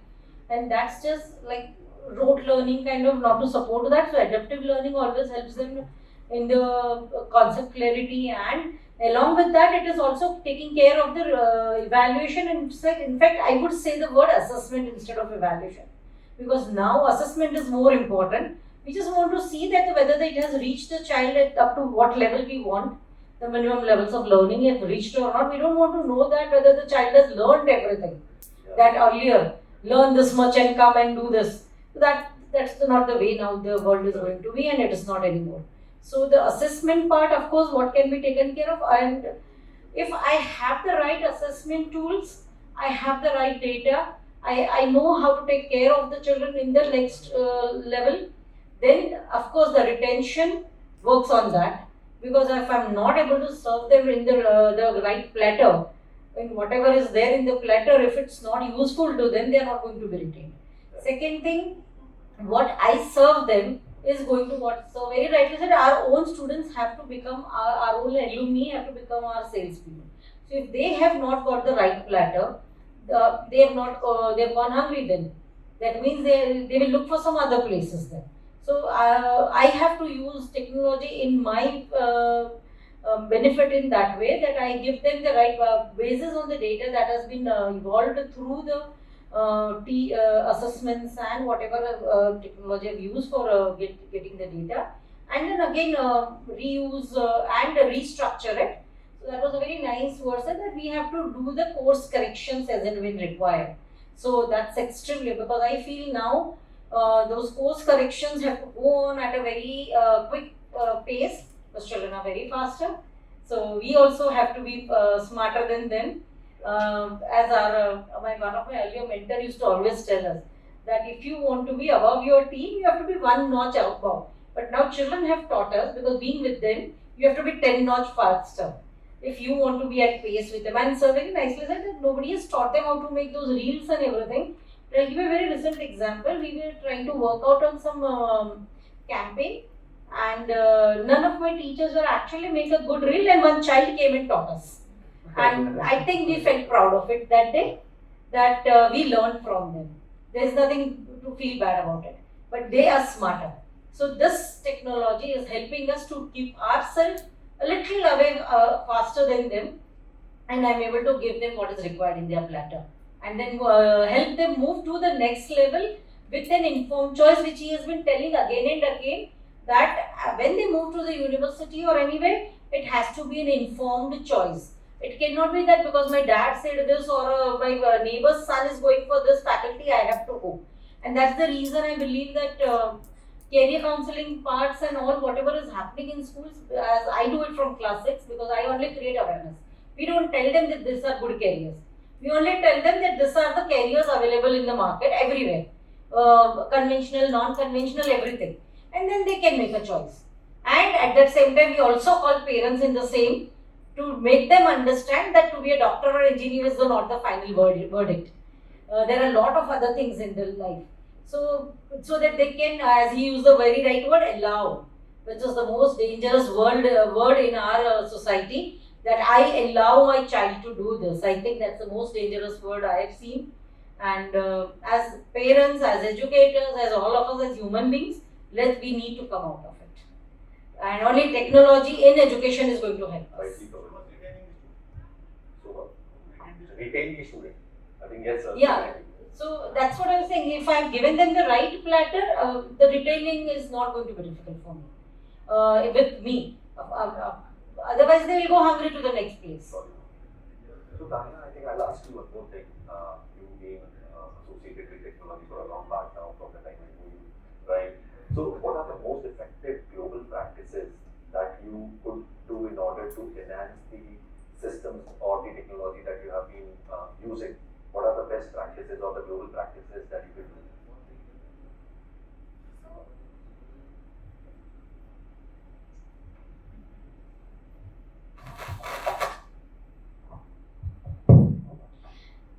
and that's just like rote learning kind of not to support that. So adaptive learning always helps them in the concept clarity, and along with that, it is also taking care of the evaluation. And in fact, I would say the word assessment instead of evaluation, because now assessment is more important. We just want to see that whether it has reached the child at up to what level we want. The minimum levels of learning have reached or not. We don't want to know that whether the child has learned everything that earlier, learn this much and come and do this. That's not the way now the world is going to be, and it is not anymore. So the assessment part, of course, what can be taken care of, and if I have the right assessment tools, I have the right data, I know how to take care of the children in the next level, then of course the retention works on that. Because if I'm not able to serve them in the right platter, in whatever is there in the platter, if it's not useful to them, they are not going to be retained. Second thing, what I serve them is going to what, so very rightly said, our own students have to become, our own alumni have to become our salespeople. So if they have not got the right platter, they have gone hungry then. That means they will look for some other places then. So I have to use technology in my benefit in that way, that I give them the right basis on the data that has been evolved through the assessments and whatever technology I've used for getting the data, and then again reuse and restructure it. So that was a very nice version that we have to do the course corrections as and when required. So that's extremely, because I feel now those course corrections have to go on at a very quick pace, because children are very faster. So we also have to be smarter than them. As one of my earlier mentor used to always tell us that if you want to be above your team, you have to be one notch above. But now children have taught us, because being with them, you have to be 10 notch faster if you want to be at pace with them. And so very nicely said that nobody has taught them how to make those reels and everything. I'll give a very recent example. We were trying to work out on some campaign, and none of my teachers were actually make a good reel, and one child came and taught us. And I think we felt proud of it that day, that we learned from them. There's nothing to feel bad about it. But they are smarter. So this technology is helping us to keep ourselves a little away faster than them, and I'm able to give them what is required in their platter. And then help them move to the next level with an informed choice, which he has been telling again and again, that when they move to the university or anywhere, it has to be an informed choice. It cannot be that because my dad said this or my neighbor's son is going for this faculty, I have to go. And that's the reason I believe that career counseling parts and all whatever is happening in schools, as I do it from class 6, because I only create awareness. We don't tell them that these are good careers. We only tell them that these are the careers available in the market everywhere, conventional, non-conventional, everything, and then they can make a choice. And at that same time, we also call parents in the same to make them understand that to be a doctor or engineer is not the final verdict. There are a lot of other things in their life. So that they can, as he used the very right word, allow, which is the most dangerous word in our society, that I allow my child to do this. I think that's the most dangerous word I have seen. And as parents, as educators, as all of us as human beings, we need to come out of it. And only technology in education is going to help us. Rightly covered. So, retain the student. I think yes, sir. Yeah. So that's what I was saying. If I've given them the right platter, the retaining is not going to be difficult for me. With me. Otherwise, they will go hungry to the next place. Sorry. So, Tanya, I think I'll ask you one more thing. You being associated with technology for a long part now, from the time I knew you, right? So, what are the most effective global practices that you could do in order to enhance the systems or the technology that you have been using? What are the best practices or the global practices that you could do?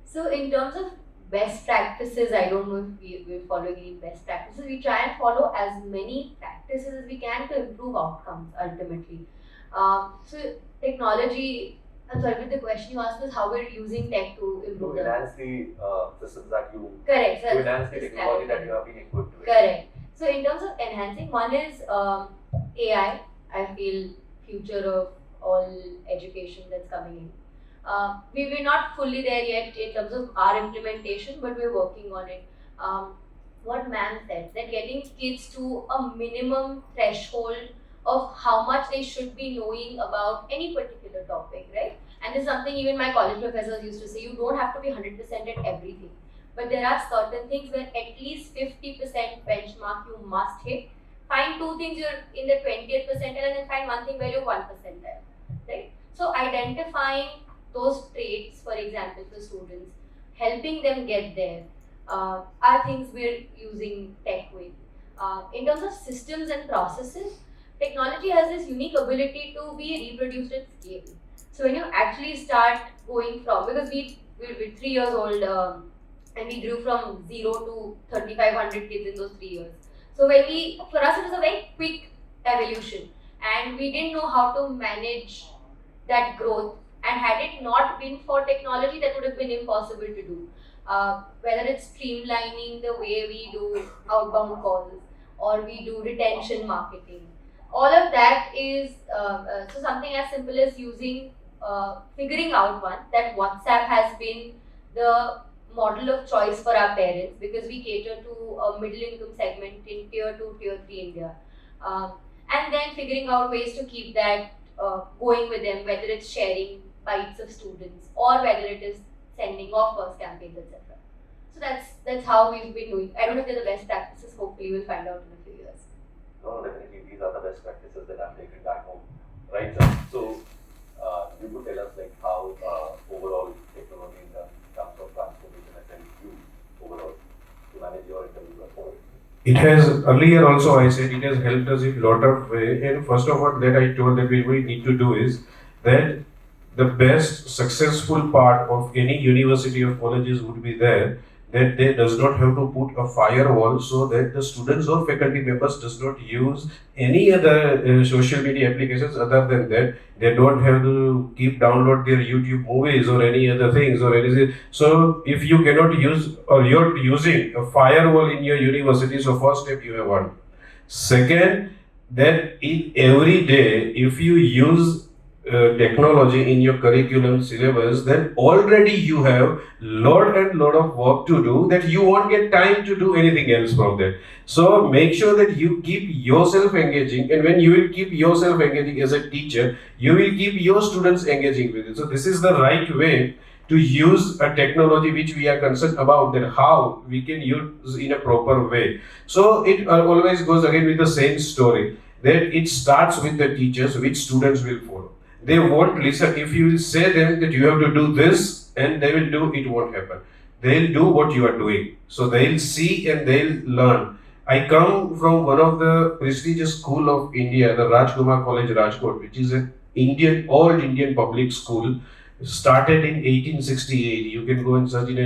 So in terms of best practices, I don't know if we're following any best practices. We try and follow as many practices as we can to improve outcomes ultimately. So technology, I'm sorry, but the question you asked was how we're using tech to improve To enhance the systems that you, Correct. So to enhance the technology that you have been equipped with. Correct. So in terms of enhancing, one is AI. I feel future of all education that's coming in. We're not fully there yet in terms of our implementation, but we're working on it. What ma'am said, that getting kids to a minimum threshold of how much they should be knowing about any particular topic, right? And this is something even my college professors used to say, you don't have to be 100% at everything. But there are certain things where at least 50% benchmark you must hit. Find two things you're in the 20th percentile and then find one thing where you're 1 percentile, right? So identifying those traits, for example, for students, helping them get there, are things we're using tech with. In terms of systems and processes, technology has this unique ability to be reproduced at scale. So when you actually start going from, because we're 3 years old and we grew from 0 to 3,500 kids in those 3 years. So for us it was a very quick evolution and we didn't know how to manage that growth, and had it not been for technology that would have been impossible to do. Whether it's streamlining the way we do outbound calls or we do retention marketing. All of that is so something as simple as figuring out that WhatsApp has been the model of choice for our parents because we cater to a middle income segment in tier 2, tier 3 India. And then figuring out ways to keep that going with them, whether it's sharing bites of students or whether it is sending offers, campaigns, etc. So that's how we've been doing. I don't know if they're the best practices, hopefully we'll find out in a few years. No, definitely these are the best practices that I've taken back home. Right, sir? So, you could tell us like how overall technology in terms of transformation has helped you overall to manage your interview report. It has earlier also I said it has helped us in a lot of way. And first of all, that I told that we need to do is that the best successful part of any university or colleges would be there that they does not have to put a firewall so that the students or faculty members does not use any other social media applications other than that. They don't have to keep download their YouTube movies or any other things or anything. So if you cannot use or you're using a firewall in your university, so first step you have one. Second, that in every day if you use technology in your curriculum syllabus, then already you have lot of work to do that you won't get time to do anything else from that. So make sure that you keep yourself engaging, and when you will keep yourself engaging as a teacher, you will keep your students engaging with it. So this is the right way to use a technology which we are concerned about, that how we can use in a proper way. So it always goes again with the same story, that it starts with the teachers, which students will follow. They won't listen if you will say them that you have to do this and they will do, it won't happen. They'll do what you are doing. So they'll see and they'll learn. I come from one of the prestigious school of India, the Rajkumar College, Rajkot, which is an old Indian public school, started in 1868. You can go and search in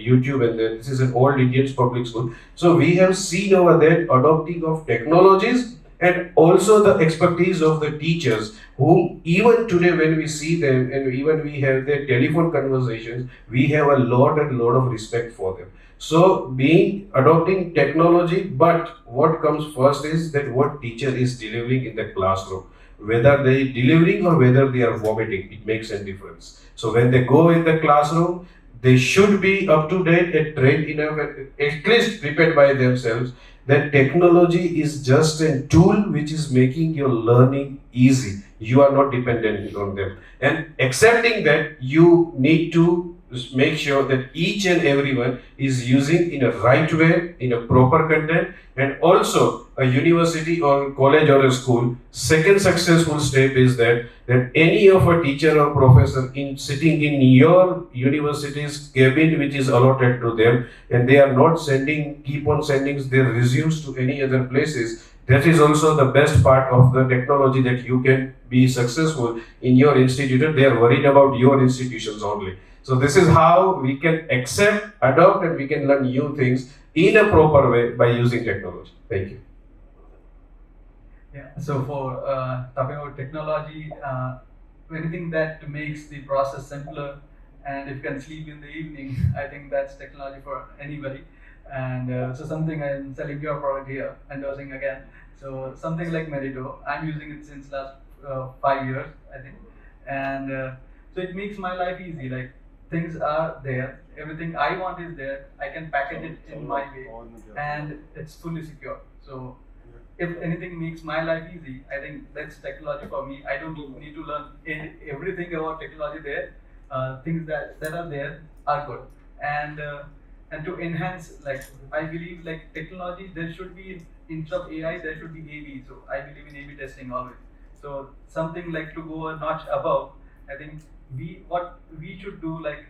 YouTube, and then this is an old Indian public school. So we have seen over there adopting of technologies and also the expertise of the teachers, whom even today when we see them and even we have their telephone conversations, we have a lot of respect for them. So being adopting technology, but what comes first is that what teacher is delivering in the classroom. Whether they delivering or whether they are vomiting, it makes a difference. So when they go in the classroom, they should be up to date and trained enough and at least prepared by themselves that technology is just a tool which is making your learning easy. You are not dependent on them. And accepting that, you need to make sure that each and everyone is using in a right way, in a proper content, and also a university or college or a school. Second successful step is that any of a teacher or professor in sitting in your university's cabin which is allotted to them, and they are not keep on sending their resumes to any other places. That is also the best part of the technology, that you can be successful in your institute. They are worried about your institutions only. So this is how we can accept, adopt, and we can learn new things in a proper way by using technology. Thank you. Yeah, so for talking about technology, anything that makes the process simpler, and if you can sleep in the evening, I think that's technology for anybody. And so something I'm selling your product here, endorsing again. So something like Meritto, I'm using it since last 5 years, I think. And so it makes my life easy. Like, things are there, everything I want is there. I can package it in my way, and it's fully secure. So if anything makes my life easy, I think that's technology for me. I don't need to learn everything about technology there. Things that are there are good, and to enhance, like, I believe, like, technology, there should be, instead of AI, there should be A/B. So I believe in A/B testing always. So something like to go a notch above, I think what we should do, like,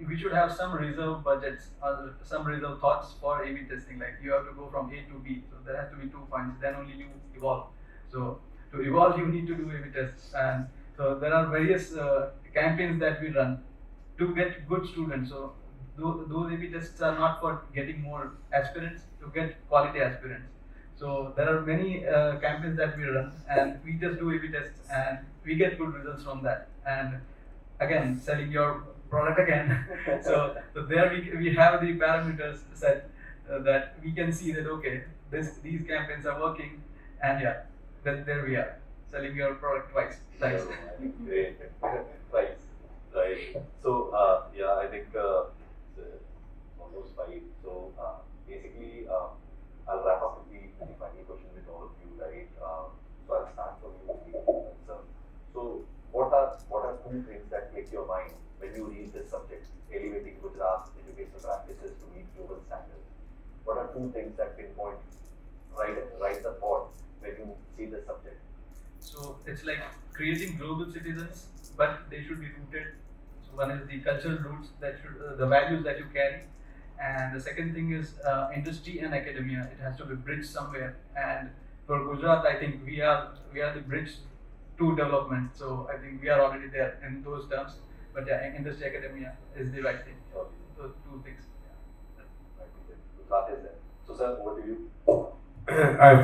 we should have some reserve budgets or some reserve thoughts for A/B testing. Like, you have to go from A to B, so there has to be 2 points. Then only you evolve. So to evolve, you need to do A/B tests, and so there are various campaigns that we run to get good students. So those A/B tests are not for getting more aspirants, to get quality aspirants. So there are many campaigns that we run, and we just do A/B tests, and we get good results from that. And again, selling your product again. so there we have the parameters set that we can see that, okay, these campaigns are working, and yeah, then there we are, selling your product twice. Thanks. Great. Right. Right. So yeah, I think it's almost 5. So basically, I'll wrap up with the final question with all of you, right? So I'll start from you. So what are 2 things that click your mind when you read this subject, elevating Gujarat's educational practices to meet global standards? What are 2 things that pinpoint right the thought when you see this subject? So it's like creating global citizens, but they should be rooted. So one is the cultural roots, that should, the values that you carry, and the second thing is industry and academia. It has to be bridged somewhere. And for Gujarat, I think we are the bridge to development. So I think we are already there in those terms. But yeah, industry academia is the right thing. Those 2 things. Gujarat is there. So sir, over to you.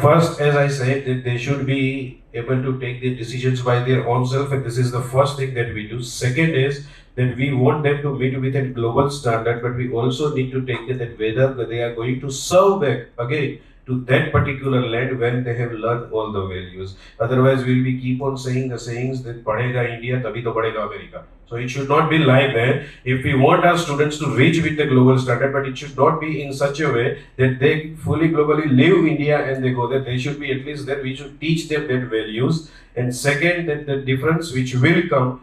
First, as I said, that they should be able to take their decisions by their own self, and this is the first thing that we do. Second is that we want them to meet with a global standard, but we also need to take that whether they are going to serve back again to that particular land when they have learned all the values. Otherwise, we will keep on saying the sayings that padhega India, tabhi to padhega America. So it should not be like that. If we want our students to reach with the global standard, but it should not be in such a way that they fully globally leave India and they go there. They should be at least there. We should teach them that values. And second, that the difference which will come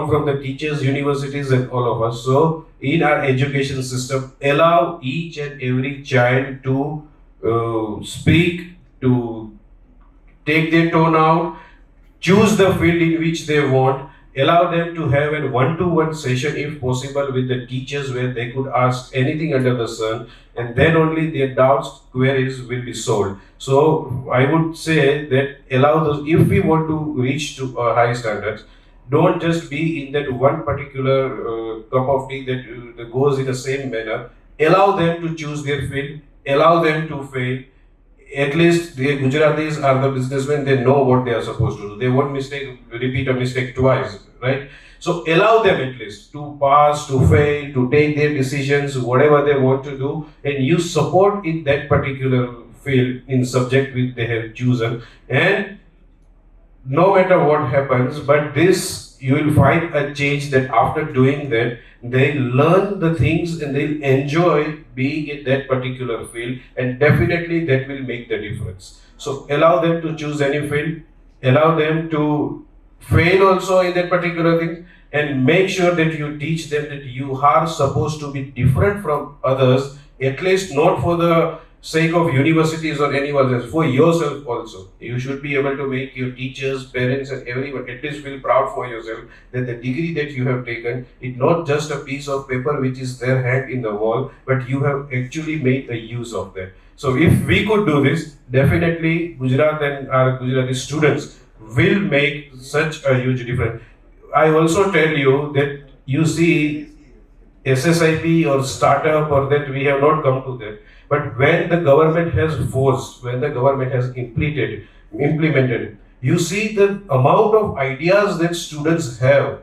from the teachers, universities, and all of us. So in our education system, allow each and every child to speak, to take their tone out, choose the field in which they want, Allow them to have a one-to-one session if possible with the teachers where they could ask anything under the sun, and then only their doubts, queries will be solved. So I would say that allow those, if we want to reach to high standards, don't just be in that one particular cup of tea that goes in the same manner. Allow them to choose their field, allow them to fail. At least the Gujaratis are the businessmen, they know what they are supposed to do. They won't repeat a mistake twice, right? So allow them at least to pass, to fail, to take their decisions, whatever they want to do, and you support in that particular field in subject which they have chosen. And no matter what happens, but this you will find a change that after doing that, they learn the things and they'll enjoy being in that particular field, and definitely that will make the difference. So allow them to choose any field, allow them to fail also in that particular thing, and make sure that you teach them that you are supposed to be different from others, at least not for the sake of universities or anyone else, for yourself also. You should be able to make your teachers, parents and everyone at least feel proud for yourself that the degree that you have taken is not just a piece of paper which is there hanged in the wall, but you have actually made a use of that. So if we could do this, definitely Gujarat and our Gujarati students will make such a huge difference. I also tell you that you see SSIP or startup or that we have not come to that. But when the government has forced, when the government has implemented, you see the amount of ideas that students have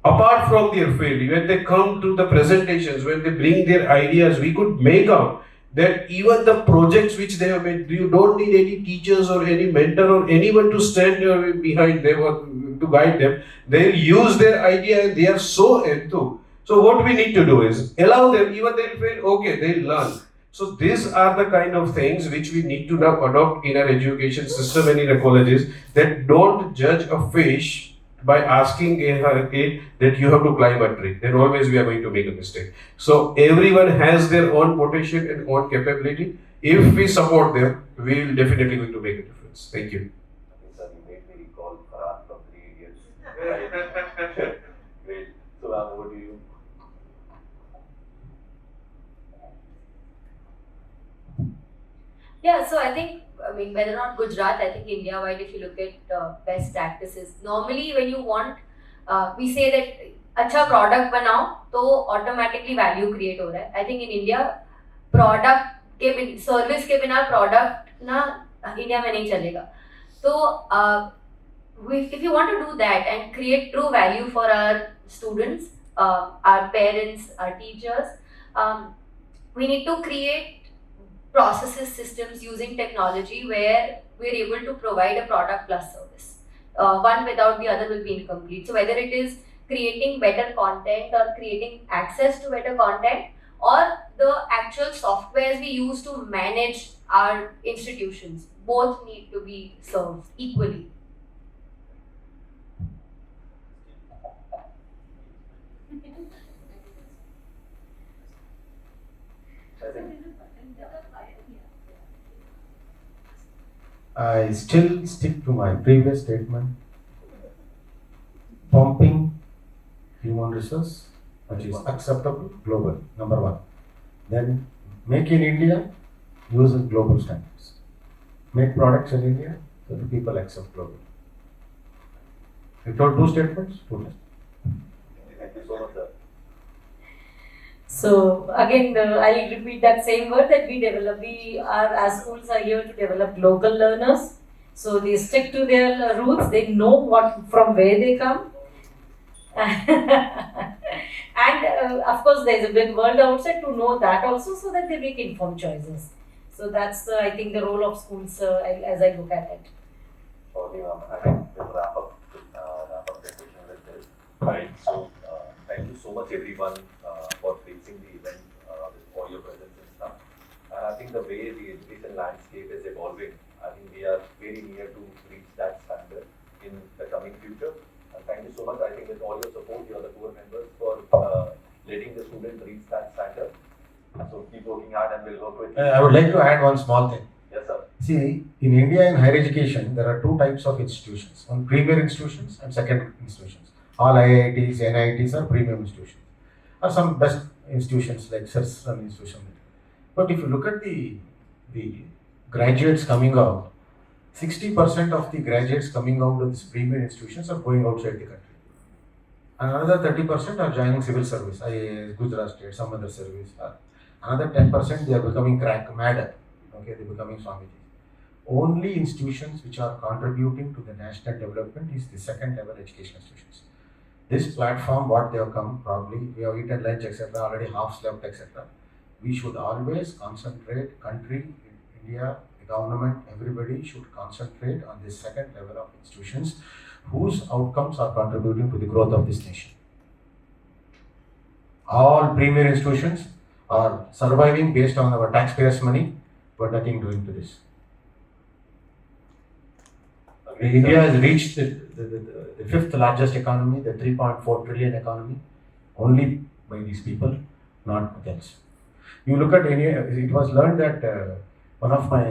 apart from their field. When they come to the presentations, when they bring their ideas, we could make out that even the projects which they have made, you don't need any teachers or any mentor or anyone to stand behind them or to guide them. They'll use their idea and they are so enthused. So what we need to do is allow them, even they'll fail, okay, they'll learn. So these are the kind of things which we need to now adopt in our education system and in our colleges, that don't judge a fish by asking a kid that you have to climb a tree. Then always we are going to make a mistake. So everyone has their own potential and own capability. If we support them, we will definitely going to make a difference. Thank you. Sir, you made me recall Farhan from 3 Idiots. Right? Great. So over to you. Yeah, so I think, whether or not Gujarat, I think India-wide, if you look at best practices, normally when you want, we say that अच्छा product बनाओ तो automatically value create हो रहा है. I think in India, product के बिना, service के बिना product ना India में नहीं चलेगा. So if you want to do that and create true value for our students, our parents, our teachers, we need to create processes, systems using technology where we're able to provide a product plus service. One without the other will be incomplete. So whether it is creating better content or creating access to better content, or the actual softwares we use to manage our institutions, both need to be served equally. I still stick to my previous statement. Pumping human resource, which is acceptable global, number one. Then make in India, using global standards. Make products in India so the people accept globally. You told two statements? Two. Thank you so much, sir. So again, I'll repeat that same word that as schools are here to develop local learners. So they stick to their roots, they know from where they come. And of course there's a big world outside to know that also, so that they make informed choices. So that's I think the role of schools as I look at it. Okay, I think we'll wrap up the session with this. Right. So thank you so much everyone for facing the event for your presence and stuff. And I think the way the education landscape is evolving, I think we are very near to reach that standard in the coming future. And thank you so much. I think with all your support, you are the core members for letting the students reach that standard. So keep working hard and we'll work with you. I would like to add one small thing. Yes, sir. See, in India in higher education, there are two types of institutions. One, premier institutions and second institutions. All IITs, NITs are premium institutions. Or some best institutions like Sirsan institution. But if you look at the graduates coming out, 60% of the graduates coming out of these premium institutions are going outside the country. Another 30% are joining civil service, IAS, Gujarat State, some other service. Another 10% they are becoming mad. Okay, they are becoming Swamiji. Only institutions which are contributing to the national development is the second level education institutions. This platform, what they have come, probably we have eaten lunch, etc., already half slept, etc. We should always concentrate, country, India, the government, everybody should concentrate on this second level of institutions whose outcomes are contributing to the growth of this nation. All premier institutions are surviving based on our taxpayers' money, but nothing doing to this. India has reached the fifth largest economy, the 3.4 trillion economy, only by these people, not else. You look at it was learned that one of my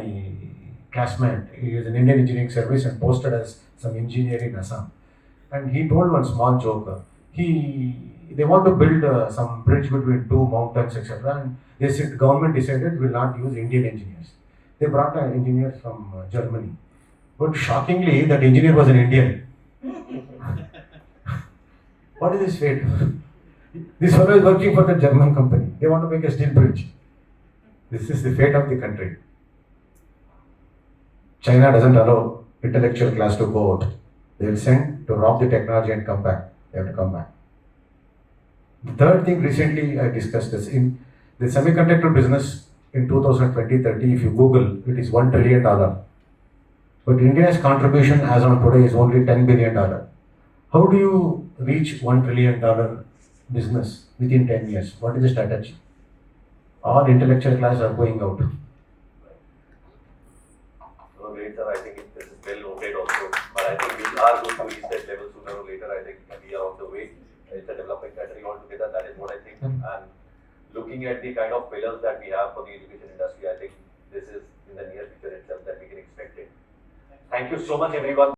classmates, he is an Indian engineering service and posted as some engineer in Assam. And he told one small joke. They want to build some bridge between two mountains, etc. And they said, government decided will not use Indian engineers. They brought an engineer from Germany. But shockingly, that engineer was an Indian. What is this fate? This fellow is working for the German company. They want to make a steel bridge. This is the fate of the country. China doesn't allow intellectual class to go out. They will send to rob the technology and come back. They have to come back. The third thing recently I discussed is in the semiconductor business in 2020-30, if you Google, it is $1 trillion. But India's contribution as on today is only $10 billion. How do you reach $1 trillion business within 10 years? What is the strategy? All intellectual class are going out. So great, sir. I think this is well noted also. But I think we are going to reach that level sooner or later. I think we are on the way. It's a developing country altogether. That is what I think. And looking at the kind of pillars that we have for the education industry, I think this is in the near future itself that we can expect it. Thank you so much, everyone.